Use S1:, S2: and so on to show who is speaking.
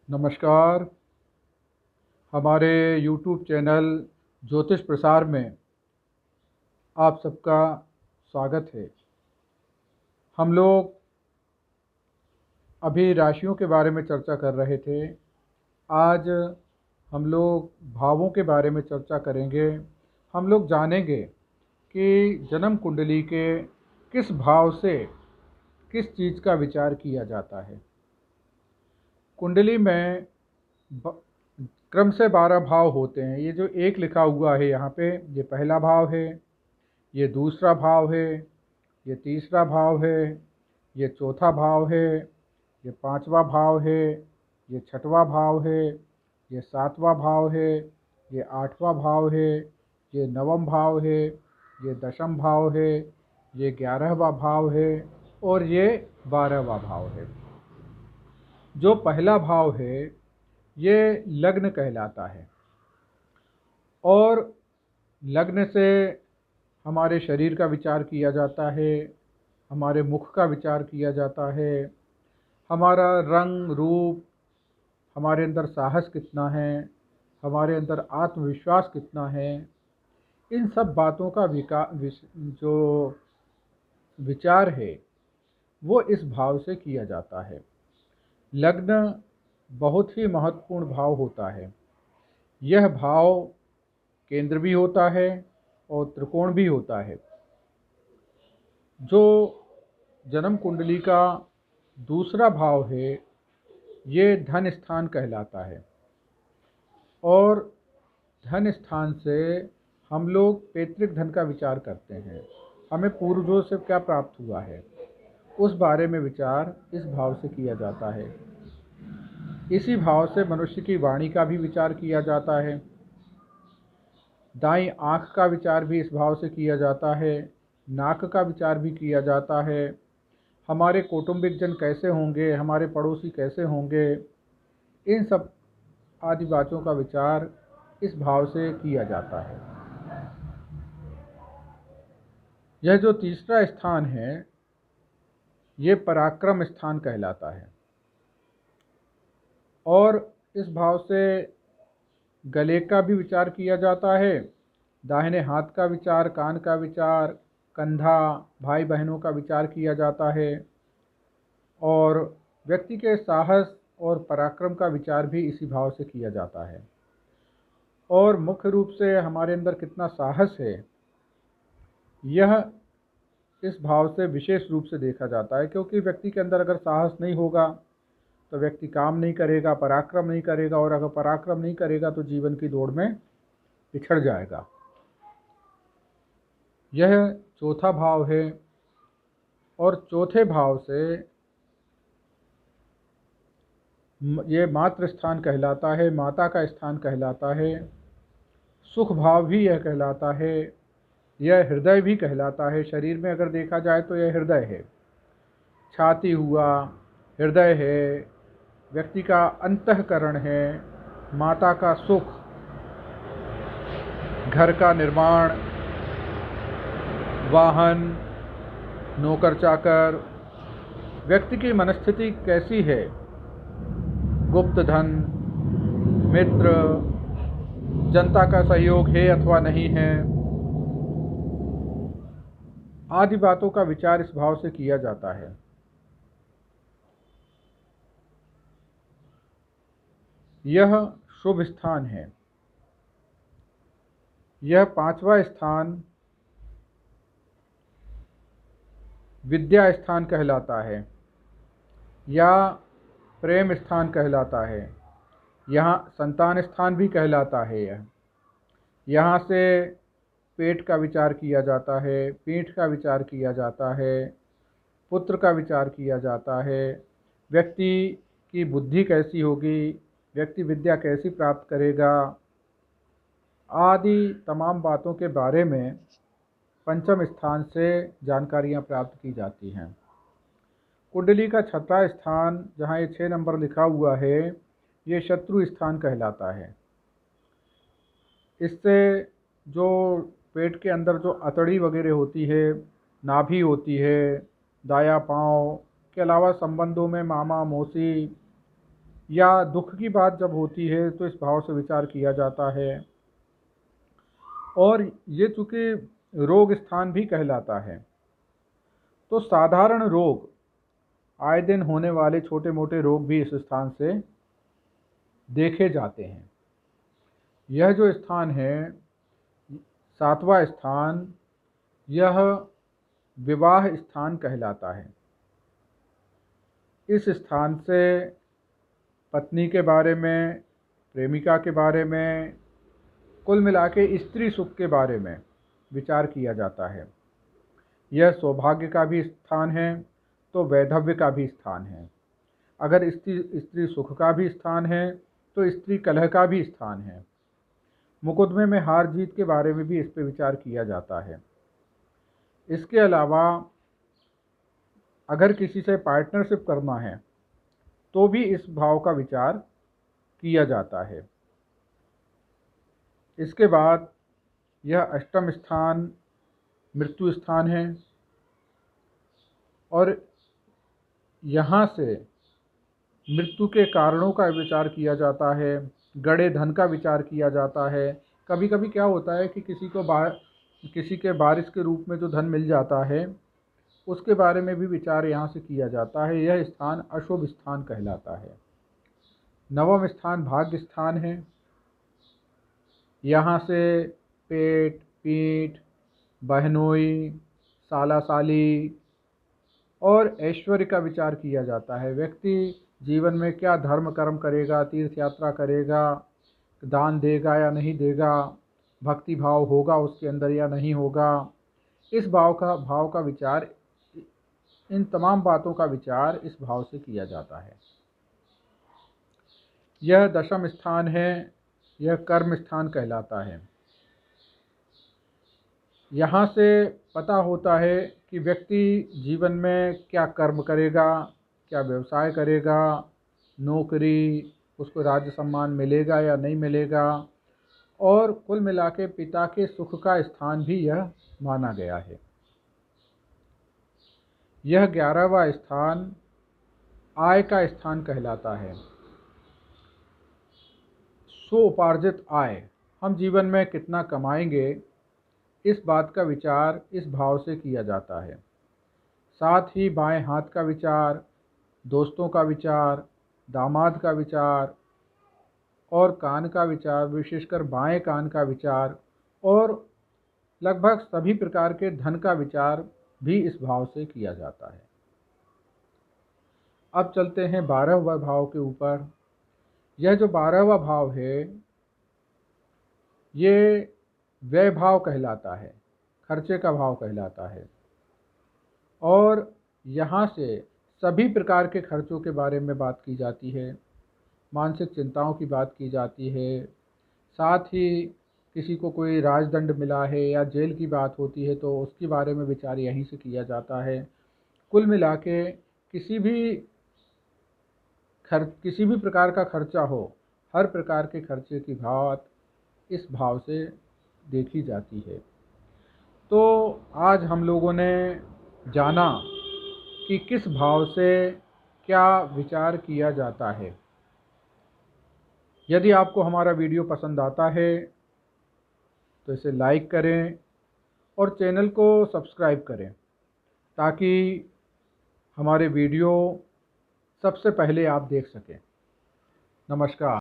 S1: नमस्कार। हमारे YouTube channel ज्योतिष प्रसार में आप सबका स्वागत है। हम लोग अभी राशियों के बारे में चर्चा कर रहे थे। आज हम लोग भावों के बारे में चर्चा करेंगे। हम लोग जानेंगे कि जन्म कुंडली के किस भाव से किस चीज़ का विचार किया जाता है। कुंडली में क्रम से 12 भाव होते हैं। ये जो एक लिखा हुआ है यहाँ पे, ये पहला भाव है, ये दूसरा भाव है, ये तीसरा भाव है, ये चौथा भाव है, ये पांचवा भाव है, ये छठवां भाव है, ये सातवां भाव है, ये आठवां भाव है, ये नवम भाव है, ये दशम भाव है, ये 11वां भाव है और ये 12वां भाव है। जो पहला भाव है ये लग्न कहलाता है और लग्न से हमारे शरीर का विचार किया जाता है, हमारे मुख का विचार किया जाता है, हमारा रंग रूप, हमारे अंदर साहस कितना है, हमारे अंदर आत्मविश्वास कितना है। इन सब बातों का जो विचार है वो इस भाव से किया जाता है। लग्न बहुत ही महत्वपूर्ण भाव होता है। यह भाव केंद्र भी होता है और त्रिकोण भी होता है। जो जन्म कुंडली का दूसरा भाव है ये धन स्थान कहलाता है और धन स्थान से हम लोग पैतृक धन का विचार करते हैं। हमें पूर्वजों से क्या प्राप्त हुआ है उस बारे में विचार इस भाव से किया जाता है। इसी भाव से मनुष्य की वाणी का भी विचार किया जाता है। दाईं आँख का विचार भी इस भाव से किया जाता है, नाक का विचार भी किया जाता है। हमारे कौटुंबिक जन कैसे होंगे, हमारे पड़ोसी कैसे होंगे, इन सब आदि बातों का विचार इस भाव से किया जाता है। यह जो तीसरा स्थान है ये पराक्रम स्थान कहलाता है और इस भाव से गले का भी विचार किया जाता है, दाहिने हाथ का विचार, कान का विचार, कंधा, भाई बहनों का विचार किया जाता है और व्यक्ति के साहस और पराक्रम का विचार भी इसी भाव से किया जाता है। और मुख्य रूप से हमारे अंदर कितना साहस है यह इस भाव से विशेष रूप से देखा जाता है, क्योंकि व्यक्ति के अंदर अगर साहस नहीं होगा तो व्यक्ति काम नहीं करेगा, पराक्रम नहीं करेगा और अगर पराक्रम नहीं करेगा तो जीवन की दौड़ में पिछड़ जाएगा। यह चौथा भाव है और चौथे भाव से ये मातृ स्थान कहलाता है, माता का स्थान कहलाता है। सुख भाव भी यह कहलाता है, यह हृदय भी कहलाता है। शरीर में अगर देखा जाए तो यह हृदय है, छाती हुआ हृदय है, व्यक्ति का अंतःकरण है। माता का सुख, घर का निर्माण, वाहन, नौकर चाकर, व्यक्ति की मनस्थिति कैसी है, गुप्त धन, मित्र, जनता का सहयोग है अथवा नहीं है, आदि बातों का विचार इस भाव से किया जाता है। यह शुभ स्थान है। यह पांचवा स्थान विद्या स्थान कहलाता है या प्रेम स्थान कहलाता है। यहाँ संतान स्थान भी कहलाता है। यहाँ से पेट का विचार किया जाता है, पीठ का विचार किया जाता है, पुत्र का विचार किया जाता है, व्यक्ति की बुद्धि कैसी होगी, व्यक्ति विद्या कैसी प्राप्त करेगा, आदि तमाम बातों के बारे में पंचम स्थान से जानकारियाँ प्राप्त की जाती हैं। कुंडली का छठा स्थान जहाँ ये 6 नंबर लिखा हुआ है ये शत्रु स्थान कहलाता है। इससे जो पेट के अंदर जो अतड़ी वगैरह होती है, नाभि होती है, दाया पाँव के अलावा संबंधों में मामा मौसी या दुख की बात जब होती है तो इस भाव से विचार किया जाता है। और ये चूँकि रोग स्थान भी कहलाता है, तो साधारण रोग, आए दिन होने वाले छोटे मोटे रोग भी इस स्थान से देखे जाते हैं। यह जो स्थान है, सातवां स्थान, यह विवाह स्थान कहलाता है। इस स्थान से पत्नी के बारे में, प्रेमिका के बारे में, कुल मिला के स्त्री सुख के बारे में विचार किया जाता है। यह सौभाग्य का भी स्थान है तो वैधव्य का भी स्थान है। अगर स्त्री सुख का भी स्थान है तो स्त्री कलह का भी स्थान है। मुकदमे में हार जीत के बारे में भी इस पर विचार किया जाता है। इसके अलावा अगर किसी से पार्टनरशिप करना है तो भी इस भाव का विचार किया जाता है। इसके बाद यह अष्टम स्थान मृत्यु स्थान है और यहाँ से मृत्यु के कारणों का विचार किया जाता है, गड़े धन का विचार किया जाता है। कभी कभी क्या होता है कि किसी के बारिश के रूप में जो धन मिल जाता है उसके बारे में भी विचार यहाँ से किया जाता है। यह स्थान अशुभ स्थान कहलाता है। नवम स्थान भाग्य स्थान है। यहाँ से पेट, पीठ, बहनोई, साला साली और ऐश्वर्य का विचार किया जाता है। व्यक्ति जीवन में क्या धर्म कर्म करेगा, तीर्थ यात्रा करेगा, दान देगा या नहीं देगा, भक्ति भाव होगा उसके अंदर या नहीं होगा, इस भाव का विचार, इन तमाम बातों का विचार इस भाव से किया जाता है। यह दशम स्थान है। यह कर्म स्थान कहलाता है। यहाँ से पता होता है कि व्यक्ति जीवन में क्या कर्म करेगा, क्या व्यवसाय करेगा, नौकरी, उसको राज्य सम्मान मिलेगा या नहीं मिलेगा। और कुल मिला के पिता के सुख का स्थान भी यह माना गया है। यह 11वां स्थान आय का स्थान कहलाता है। स्वोपार्जित आय, हम जीवन में कितना कमाएंगे, इस बात का विचार इस भाव से किया जाता है। साथ ही बाएं हाथ का विचार, दोस्तों का विचार, दामाद का विचार और कान का विचार, विशेषकर बाएं कान का विचार और लगभग सभी प्रकार के धन का विचार भी इस भाव से किया जाता है। अब चलते हैं 12वें भाव के ऊपर। यह जो 12वां भाव है, ये व्यय भाव कहलाता है, खर्चे का भाव कहलाता है। और यहाँ से सभी प्रकार के खर्चों के बारे में बात की जाती है, मानसिक चिंताओं की बात की जाती है। साथ ही किसी को कोई राजदंड मिला है या जेल की बात होती है तो उसके बारे में विचार यहीं से किया जाता है। कुल मिला के किसी भी प्रकार का खर्चा हो, हर प्रकार के खर्चे की बात इस भाव से देखी जाती है। तो आज हम लोगों ने जाना कि किस भाव से क्या विचार किया जाता है। यदि आपको हमारा वीडियो पसंद आता है तो इसे लाइक करें और चैनल को सब्सक्राइब करें ताकि हमारे वीडियो सबसे पहले आप देख सकें। नमस्कार।